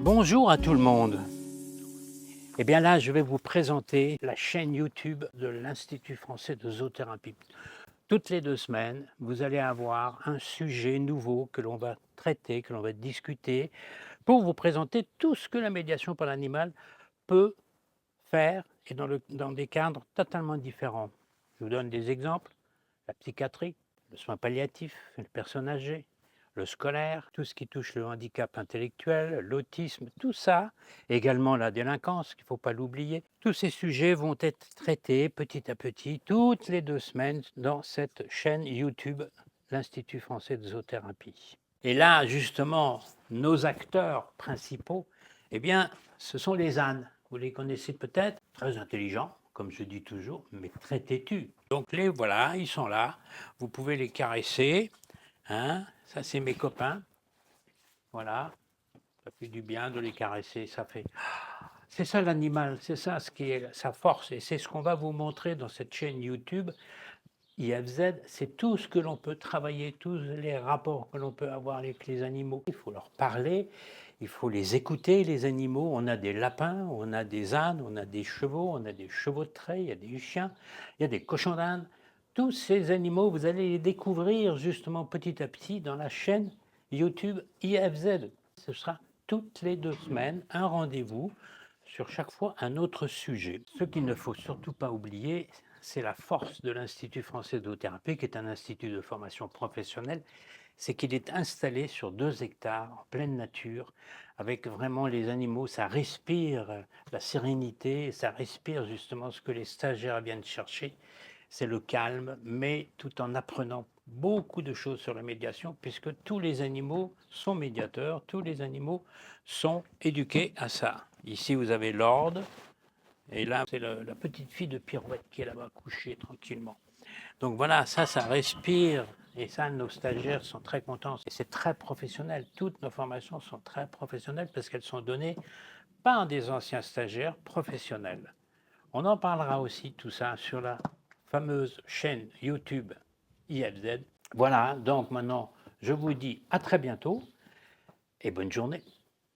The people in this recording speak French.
Bonjour à tout le monde. Eh bien là, je vais vous présenter la chaîne YouTube de l'Institut français de zoothérapie. Toutes les 2 semaines, vous allez avoir un sujet nouveau que l'on va traiter, que l'on va discuter, pour vous présenter tout ce que la médiation par l'animal peut faire et dans des cadres totalement différents. Je vous donne des exemples: la psychiatrie, le soin palliatif, les personnes âgées, le scolaire, tout ce qui touche le handicap intellectuel, l'autisme, tout ça, également la délinquance, qu'il ne faut pas l'oublier. Tous ces sujets vont être traités petit à petit, toutes les 2 semaines, dans cette chaîne YouTube, l'Institut français de zoothérapie. Et là, justement, nos acteurs principaux, eh bien, ce sont les ânes. Vous les connaissez peut-être, très intelligents, comme je dis toujours, mais très têtus. Donc les voilà, ils sont là, vous pouvez les caresser, hein. Ça c'est mes copains, voilà, ça fait du bien de les caresser, ça fait... C'est ça l'animal, c'est ça ce qui est sa force, et c'est ce qu'on va vous montrer dans cette chaîne YouTube. IFZ, c'est tout ce que l'on peut travailler, tous les rapports que l'on peut avoir avec les animaux. Il faut leur parler, il faut les écouter, les animaux. On a des lapins, on a des ânes, on a des chevaux, on a des chevaux de trait, il y a des chiens, il y a des cochons d'Inde. Tous ces animaux, vous allez les découvrir justement petit à petit dans la chaîne YouTube IFZ. Ce sera toutes les 2 semaines, un rendez-vous, sur chaque fois un autre sujet. Ce qu'il ne faut surtout pas oublier, c'est la force de l'Institut français de zoothérapie, qui est un institut de formation professionnelle, c'est qu'il est installé sur 2 hectares, en pleine nature, avec vraiment les animaux. Ça respire la sérénité, ça respire justement ce que les stagiaires viennent chercher, c'est le calme, mais tout en apprenant beaucoup de choses sur la médiation, puisque tous les animaux sont médiateurs, tous les animaux sont éduqués à ça. Ici, vous avez l'ordre, et là, c'est la petite fille de Pirouette qui est là-bas, couchée tranquillement. Donc voilà, ça respire, et ça, nos stagiaires sont très contents. Et c'est très professionnel. Toutes nos formations sont très professionnelles parce qu'elles sont données par des anciens stagiaires professionnels. On en parlera aussi, tout ça, sur la fameuse chaîne YouTube IFZ. Voilà, donc maintenant, je vous dis à très bientôt et bonne journée.